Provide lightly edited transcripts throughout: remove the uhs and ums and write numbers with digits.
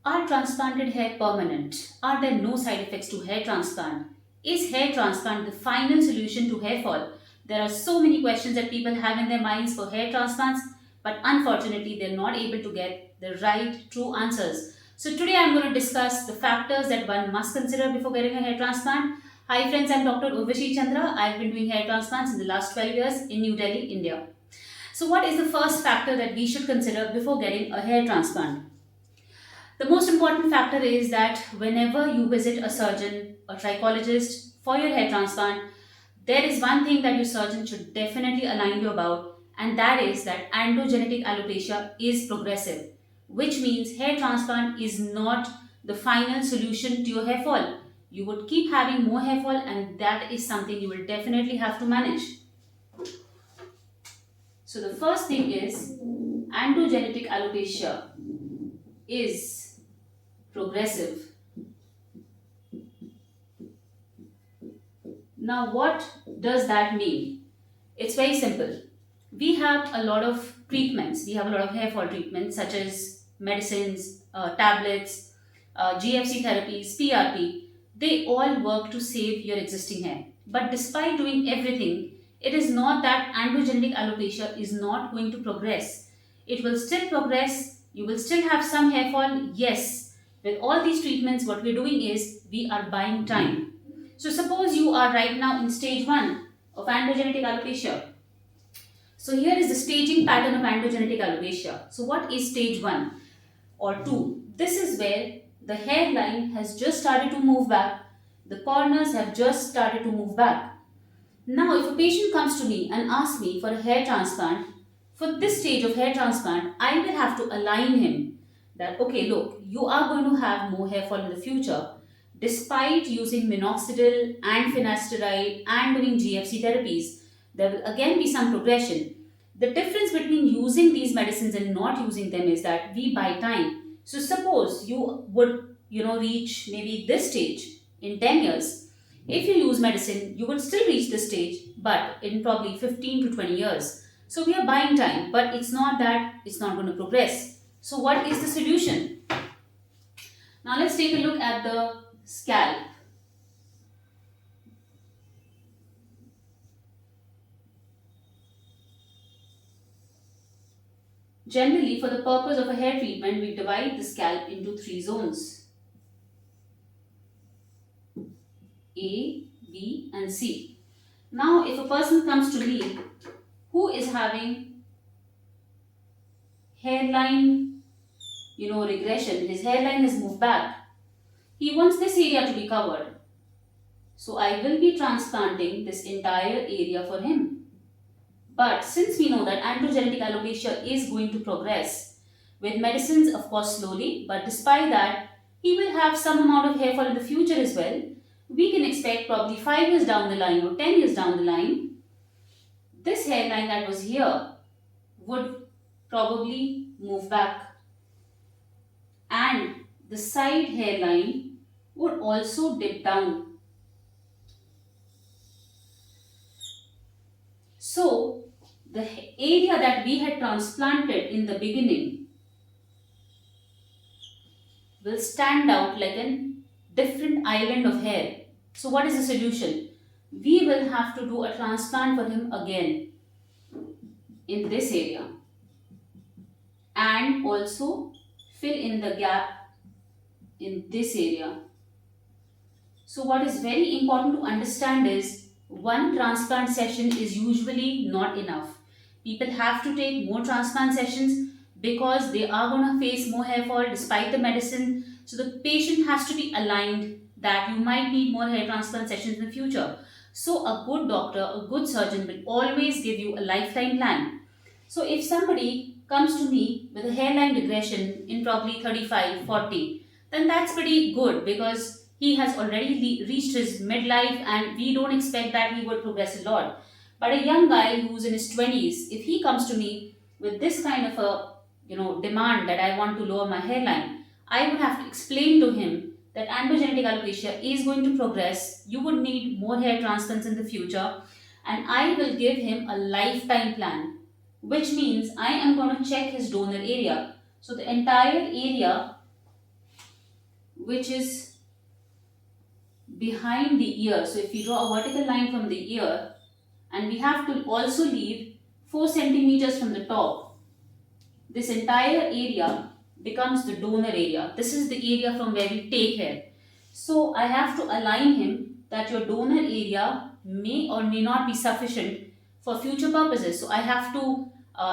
Are transplanted hair permanent? Are there no side effects to hair transplant? Is hair transplant the final solution to hair fall? There are so many questions that people have in their minds for hair transplants, but unfortunately, they're not able to get the right, true answers. So, today I'm going to discuss the factors that one must consider before getting a hair transplant. Hi, friends, I'm Dr. Urvashi Chandra. I've been doing hair transplants in the last 12 years in New Delhi, India. So, what is the first factor that we should consider before getting a hair transplant? The most important factor is that whenever you visit a surgeon or trichologist for your hair transplant, there is one thing that your surgeon should definitely align you about, and that is that androgenetic alopecia is progressive, which means hair transplant is not the final solution to your hair fall. You would keep having more hair fall, and that is something you will definitely have to manage. So, the first thing is androgenetic alopecia is progressive. Now, what does that mean? It's very simple. We have a lot of treatments. We have a lot of hair fall treatments such as medicines, tablets, GFC therapies, PRP. They all work to save your existing hair. But despite doing everything, it is not that androgenetic alopecia is not going to progress. It will still progress. You will still have some hair fall. Yes, with all these treatments, what we're doing is we are buying time. So suppose you are right now in stage 1 of androgenetic alopecia. So here is the staging pattern of androgenetic alopecia. So what is stage 1 or 2? This is where the hairline has just started to move back. The corners have just started to move back. Now if a patient comes to me and asks me for a hair transplant, for this stage of hair transplant, I will have to align him that, okay, look, you are going to have more hair fall in the future despite using minoxidil and finasteride and doing GFC therapies. There will again be some progression. The difference between using these medicines and not using them is that we buy time. So suppose you would reach maybe this stage in 10 years. If you use medicine, you would still reach this stage, but in probably 15 to 20 years. So we are buying time, but it's not that it's not going to progress. So what is the solution? Now let's take a look at the scalp. Generally, for the purpose of a hair treatment, we divide the scalp into 3 zones: A, B, and C. Now, if a person comes to me who is having hairline, regression, his hairline has moved back, he wants this area to be covered. So, I will be transplanting this entire area for him. But since we know that androgenetic alopecia is going to progress with medicines, of course, slowly, but despite that, he will have some amount of hair fall in the future as well. We can expect probably 5 years down the line or 10 years down the line, this hairline that was here would probably move back, and the side hairline would also dip down. So, the area that we had transplanted in the beginning will stand out like a different island of hair. So, what is the solution? We will have to do a transplant for him again in this area and also fill in the gap in this area. So, what is very important to understand is one transplant session is usually not enough. People have to take more transplant sessions because they are going to face more hair fall despite the medicine. So, the patient has to be aligned that you might need more hair transplant sessions in the future. So, a good doctor, a good surgeon will always give you a lifetime plan. So, if somebody comes to me with a hairline regression in probably 35, 40, then that's pretty good because he has already reached his midlife and we don't expect that he would progress a lot. But a young guy who's in his 20s, if he comes to me with this kind of a demand that I want to lower my hairline, I would have to explain to him that androgenetic alopecia is going to progress. You would need more hair transplants in the future, and I will give him a lifetime plan, which means I am going to check his donor area. So the entire area which is behind the ear. So if you draw a vertical line from the ear, and we have to also leave 4 centimeters from the top, this entire area becomes the donor area. This is the area from where we take hair. So I have to align him that your donor area may or may not be sufficient for future purposes. So I have to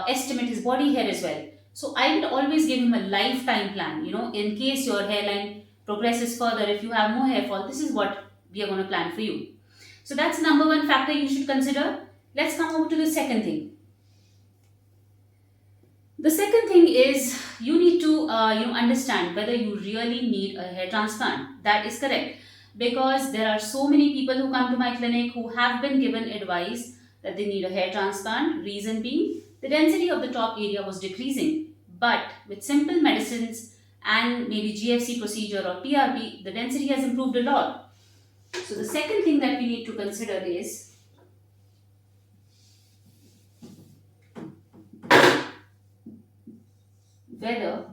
estimate his body hair as well. So I would always give him a lifetime plan. In case your hairline progresses further, if you have more hair fall, this is what we are going to plan for you. So that's number one factor you should consider. Let's come over to the second thing. The second thing is you need to understand whether you really need a hair transplant. That is correct, because there are so many people who come to my clinic who have been given advice that they need a hair transplant. Reason being, the density of the top area was decreasing, but with simple medicines and maybe GFC procedure or PRP, the density has improved a lot. So the second thing that we need to consider is whether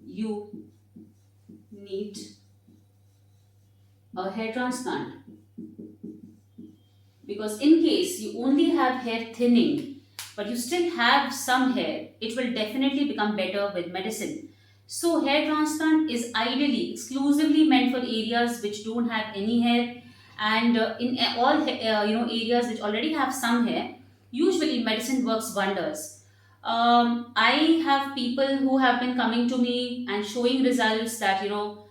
you need a hair transplant. Because in case you only have hair thinning, but you still have some hair, it will definitely become better with medicine. So hair transplant is ideally exclusively meant for areas which don't have any hair, and in all areas which already have some hair, usually medicine works wonders. I have people who have been coming to me and showing results that with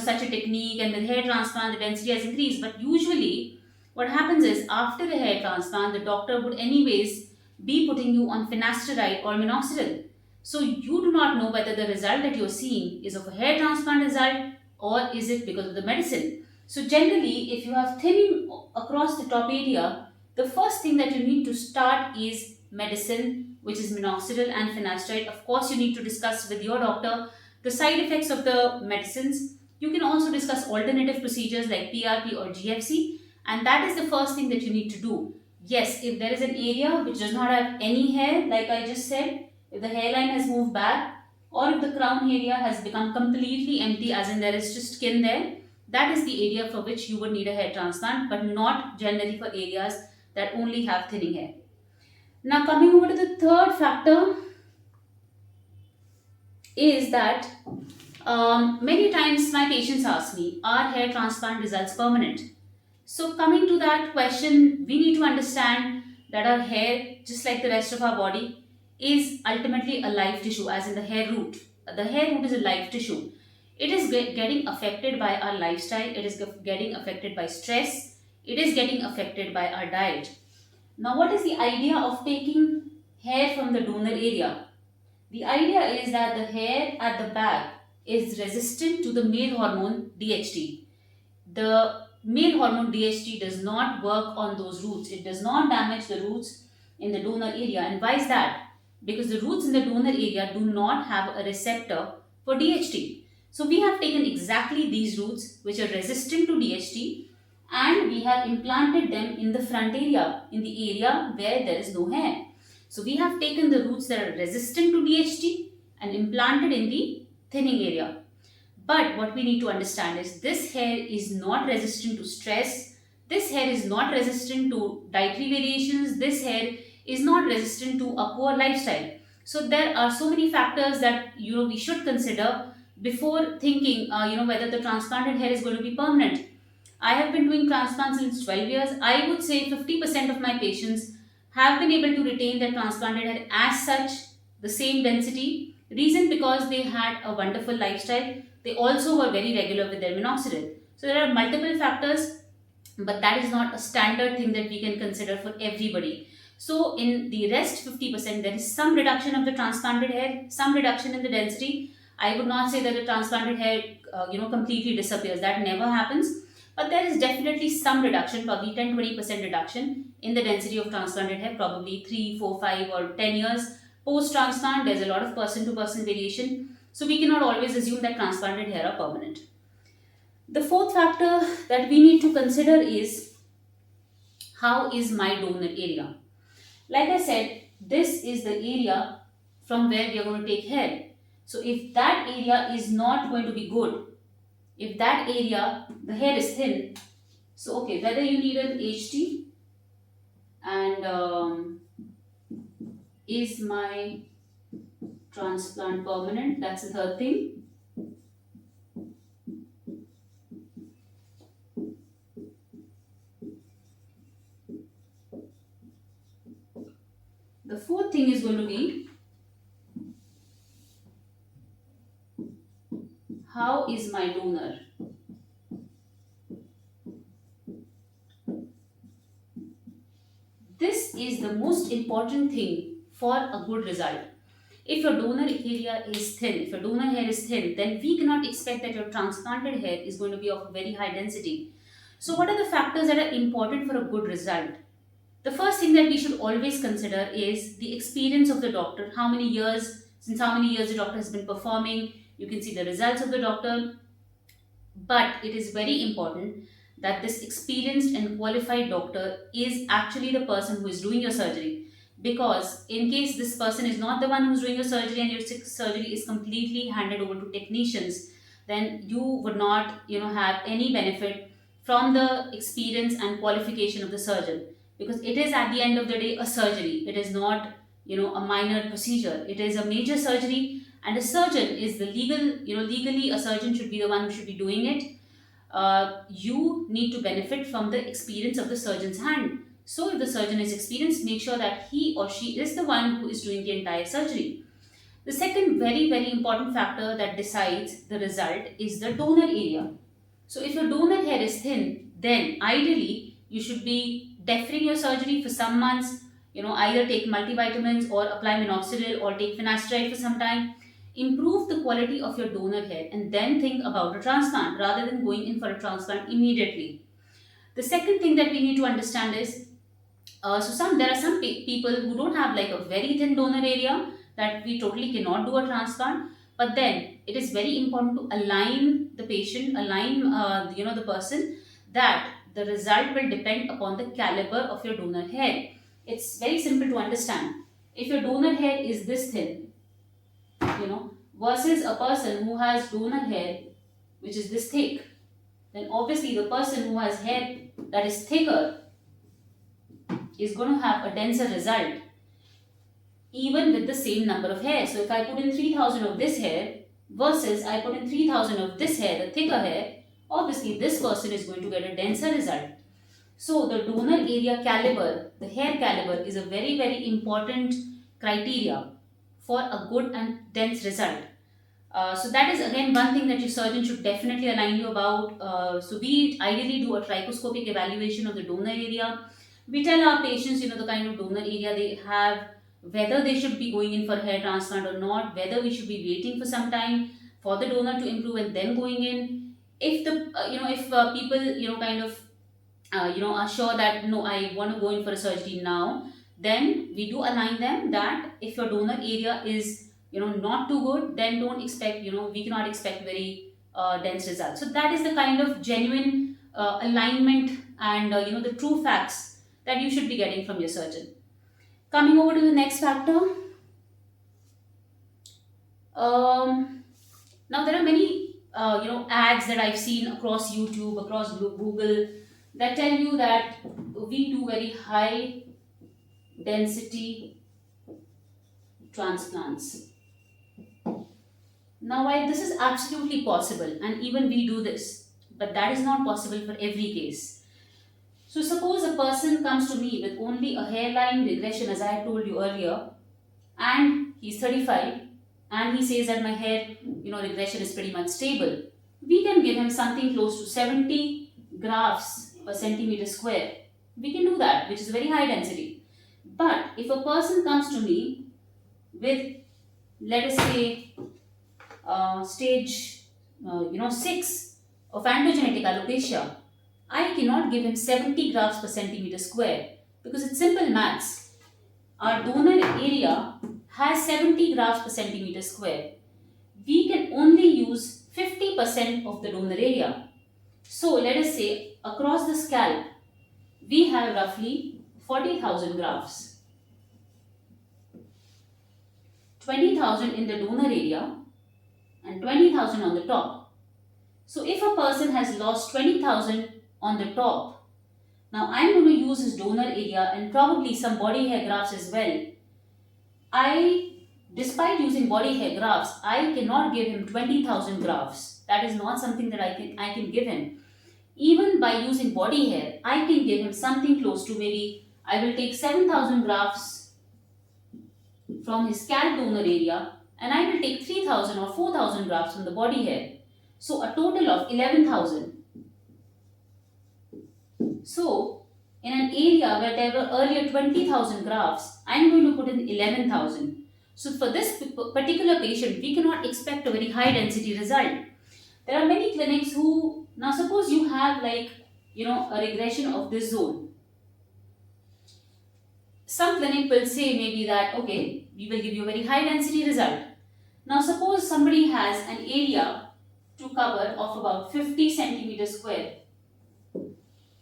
such a technique and with hair transplant the density has increased. But usually what happens is after a hair transplant the doctor would anyways be putting you on finasteride or minoxidil. So you do not know whether the result that you're seeing is of a hair transplant result or is it because of the medicine. So generally, if you have thinning across the top area, the first thing that you need to start is medicine, which is minoxidil and finasteride. Of course, you need to discuss with your doctor the side effects of the medicines. You can also discuss alternative procedures like PRP or GFC, and that is the first thing that you need to do. Yes, if there is an area which does not have any hair, like I just said, if the hairline has moved back, or if the crown area has become completely empty, as in there is just skin there, that is the area for which you would need a hair transplant, but not generally for areas that only have thinning hair. Now, coming over to the third factor is that many times my patients ask me, are hair transplant results permanent? So, coming to that question, we need to understand that our hair, just like the rest of our body, is ultimately a live tissue, as in the hair root. The hair root is a live tissue. It is getting affected by our lifestyle, it is getting affected by stress, it is getting affected by our diet. Now, what is the idea of taking hair from the donor area? The idea is that the hair at the back is resistant to the male hormone DHT. The male hormone DHT does not work on those roots, it does not damage the roots in the donor area. And why is that? Because the roots in the donor area do not have a receptor for DHT. So we have taken exactly these roots which are resistant to DHT and we have implanted them in the front area, in the area where there is no hair. So we have taken the roots that are resistant to DHT and implanted in the thinning area. But what we need to understand is this hair is not resistant to stress, this hair is not resistant to dietary variations, this hair is not resistant to a poor lifestyle. So there are so many factors that we should consider before thinking whether the transplanted hair is going to be permanent. I have been doing transplants since 12 years. I would say 50% of my patients have been able to retain their transplanted hair as such, the same density. Reason because they had a wonderful lifestyle. They also were very regular with their minoxidil. So there are multiple factors, but that is not a standard thing that we can consider for everybody. So in the rest 50%, there is some reduction of the transplanted hair, some reduction in the density. I would not say that the transplanted hair completely disappears. That never happens. But there is definitely some reduction, probably 10-20% reduction in the density of transplanted hair, probably 3, 4, 5 or 10 years post-transplant. There's a lot of person-to-person variation. So we cannot always assume that transplanted hair are permanent. The fourth factor that we need to consider is, how is my donor area? Like I said, this is the area from where we are going to take hair. So if that area is not going to be good, if that area, the hair is thin, so okay, whether you need an HT and is my transplant permanent, that's the third thing. The fourth thing is going to be, how is my donor? This is the most important thing for a good result. If your donor area is thin, if your donor hair is thin, then we cannot expect that your transplanted hair is going to be of very high density. So, what are the factors that are important for a good result? The first thing that we should always consider is the experience of the doctor. How many years, since how many years the doctor has been performing, you can see the results of the doctor. But it is very important that this experienced and qualified doctor is actually the person who is doing your surgery. Because in case this person is not the one who's doing your surgery and your surgery is completely handed over to technicians, then you would not, have any benefit from the experience and qualification of the surgeon. Because it is at the end of the day a surgery. It is not, a minor procedure. It is a major surgery, and a surgeon is the legally a surgeon should be the one who should be doing it. You need to benefit from the experience of the surgeon's hand. So if the surgeon is experienced, make sure that he or she is the one who is doing the entire surgery. The second very, very important factor that decides the result is the donor area. So if your donor hair is thin, then ideally you should be deferring your surgery for some months. Either take multivitamins or apply minoxidil or take finasteride for some time. Improve the quality of your donor hair and then think about a transplant rather than going in for a transplant immediately. The second thing that we need to understand is, there are some people who don't have like a very thin donor area that we totally cannot do a transplant. But then it is very important to align the patient, align the person, that the result will depend upon the caliber of your donor hair. It's very simple to understand. If your donor hair is this thin, versus a person who has donor hair which is this thick, then obviously the person who has hair that is thicker is going to have a denser result even with the same number of hair. So if I put in 3000 of this hair versus I put in 3000 of this hair, the thicker hair, obviously this person is going to get a denser result. So the donor area caliber, the hair caliber, is a very, very important criteria for a good and dense result. So that is again one thing that your surgeon should definitely align you about. So we ideally do a trichoscopic evaluation of the donor area. We tell our patients, the kind of donor area they have, whether they should be going in for hair transplant or not, whether we should be waiting for some time for the donor to improve and then going in. If if people kind of are sure that no, I want to go in for a surgery now, then we do align them that if your donor area is not too good, then don't expect, we cannot expect very dense results. So that is the kind of genuine alignment and the true facts that you should be getting from your surgeon. Coming over to the next factor. Now there are many ads that I've seen across YouTube, across Google, that tell you that we do very high density transplants. Now, while this is absolutely possible, and even we do this, but that is not possible for every case. So, suppose a person comes to me with only a hairline regression, as I had told you earlier, and he's 35, and he says that my hair, regression is pretty much stable. We can give him something close to 70 grafts per centimeter square. We can do that, which is very high density. But if a person comes to me with, let us say, stage 6 of androgenetic alopecia, I cannot give him 70 grafts per centimeter square, because it's simple maths. Our donor area has 70 grafts per centimeter square. We can only use 50% of the donor area. So let us say across the scalp, we have roughly 40,000 grafts. 20,000 in the donor area and 20,000 on the top. So if a person has lost 20,000 on the top, now I'm going to use his donor area and probably some body hair grafts as well. Despite using body hair grafts, I cannot give him 20,000 grafts. That is not something that I can give him. Even by using body hair, I can give him something close to, maybe I will take 7,000 grafts from his scalp donor area and I will take 3,000 or 4,000 grafts from the body hair. So a total of 11,000. So in an area where there were earlier 20,000 grafts, I am going to put in 11,000. So for this particular patient, we cannot expect a very high density result. There are many clinics who, now suppose you have like, a regression of this zone. Some clinic will say maybe that, okay, we will give you a very high density result. Now suppose somebody has an area to cover of about 50 centimeters square.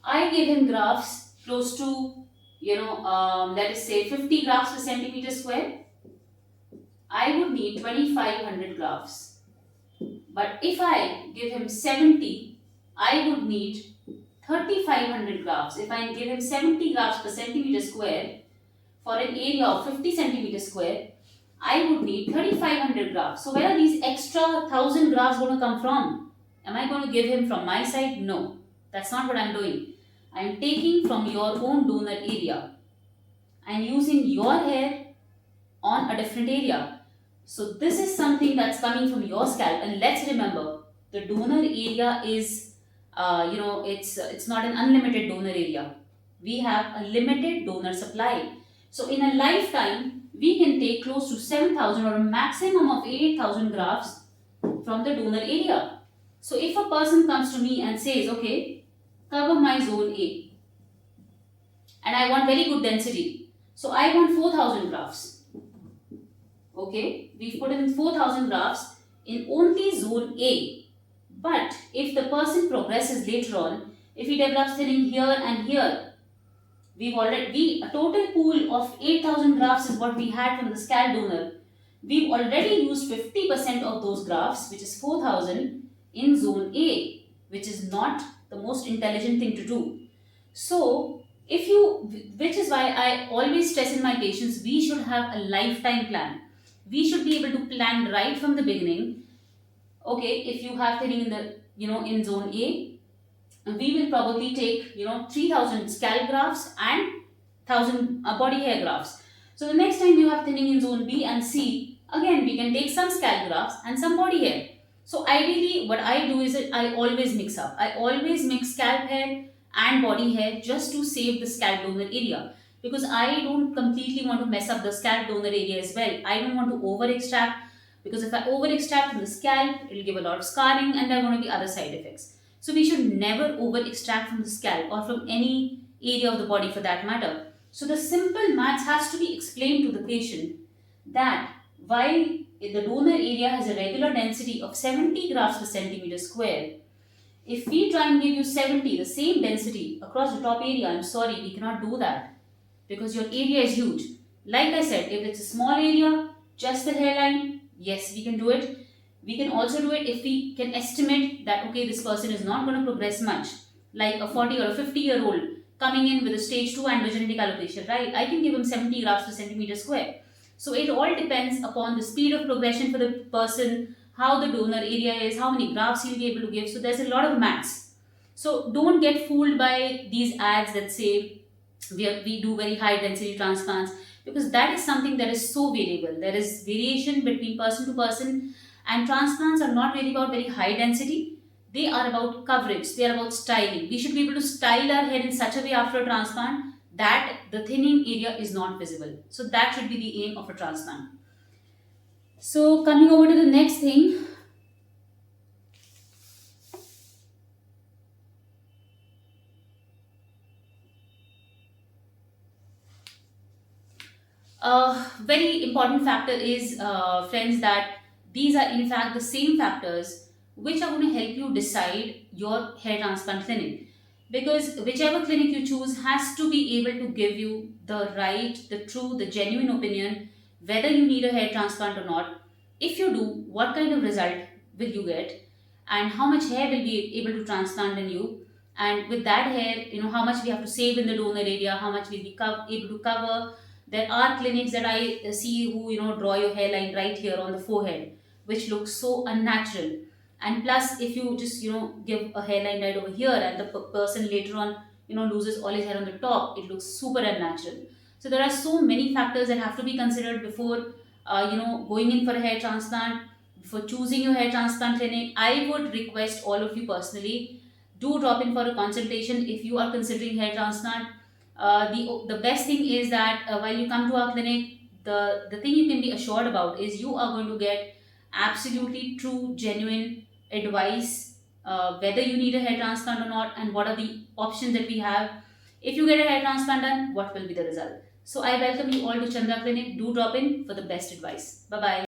I give him grafts close to, let us say 50 grafts per centimeter square. I would need 2,500 grafts. But if I give him 70, I would need 3,500 grafts. If I give him 70 grafts per centimeter square for an area of 50 centimeters square, I would need 3,500 grafts. So where are these extra 1,000 grafts going to come from? Am I going to give him from my side? No, that's not what I'm doing. I'm taking from your own donor area. I'm using your hair on a different area. So this is something that's coming from your scalp. And let's remember, the donor area is, it's not an unlimited donor area. We have a limited donor supply. So in a lifetime, we can take close to 7,000 or a maximum of 8,000 grafts from the donor area. So if a person comes to me and says, okay, cover my zone A, and I want very good density, so I want 4,000 grafts. Okay, we've put in 4,000 grafts in only zone A. But if the person progresses later on, if he develops thinning here and here, a total pool of 8,000 grafts is what we had from the scalp donor. We've already used 50% of those grafts, which is 4,000, in zone A, which is not the most intelligent thing to do. So, which is why I always stress in my patients, we should have a lifetime plan. We should be able to plan right from the beginning. Okay, if you have thinning in zone A, we will probably take 3,000 scalp grafts and 1,000 body hair grafts. So the next time you have thinning in zone B and C, again we can take some scalp grafts and some body hair. So ideally what I do is that I always mix up. I always mix scalp hair and body hair just to save the scalp donor area, because I don't completely want to mess up the scalp donor area as well. I don't want to over extract, because if I over extract from the scalp, it will give a lot of scarring and there are going to be other side effects. So we should never over extract from the scalp or from any area of the body for that matter. So the simple maths has to be explained to the patient that while the donor area has a regular density of 70 grafts per centimeter square, if we try and give you 70, the same density across the top area, I'm sorry, we cannot do that because your area is huge. Like I said, if it's a small area, just the hairline, yes, we can do it. We can also do it if we can estimate that, okay, this person is not going to progress much, like a 40 or a 50-year-old coming in with a stage 2 androgenetic alopecia, right? I can give him 70 grafts per centimeter square. So it all depends upon the speed of progression for the person, how the donor area is, how many grafts he'll be able to give. So there's a lot of maths. So don't get fooled by these ads that say we do very high density transplants, because that is something that is so variable. There is variation between person to person. And transplants are not really about very high density. They are about coverage. They are about styling. We should be able to style our hair in such a way after a transplant that the thinning area is not visible. So that should be the aim of a transplant. So coming over to the next thing. A very important factor is, friends, that these are in fact the same factors which are going to help you decide your hair transplant clinic. Because whichever clinic you choose has to be able to give you the right, the true, the genuine opinion whether you need a hair transplant or not. If you do, what kind of result will you get, and how much hair will be able to transplant in you, and with that hair, how much we have to save in the donor area, how much we'll be able to cover. There are clinics that I see who draw your hairline right here on the forehead, which looks so unnatural. And plus, if you just give a hairline right over here, and the person later on loses all his hair on the top, it looks super unnatural. So there are so many factors that have to be considered before going in for a hair transplant. Before choosing your hair transplant clinic, I would request all of you personally, do drop in for a consultation if you are considering hair transplant. The best thing is that while you come to our clinic, the thing you can be assured about is you are going to get absolutely true, genuine advice, whether you need a hair transplant or not, and what are the options that we have. If you get a hair transplant done, what will be the result? So I welcome you all to Chandra Clinic. Do drop in for the best advice. Bye bye.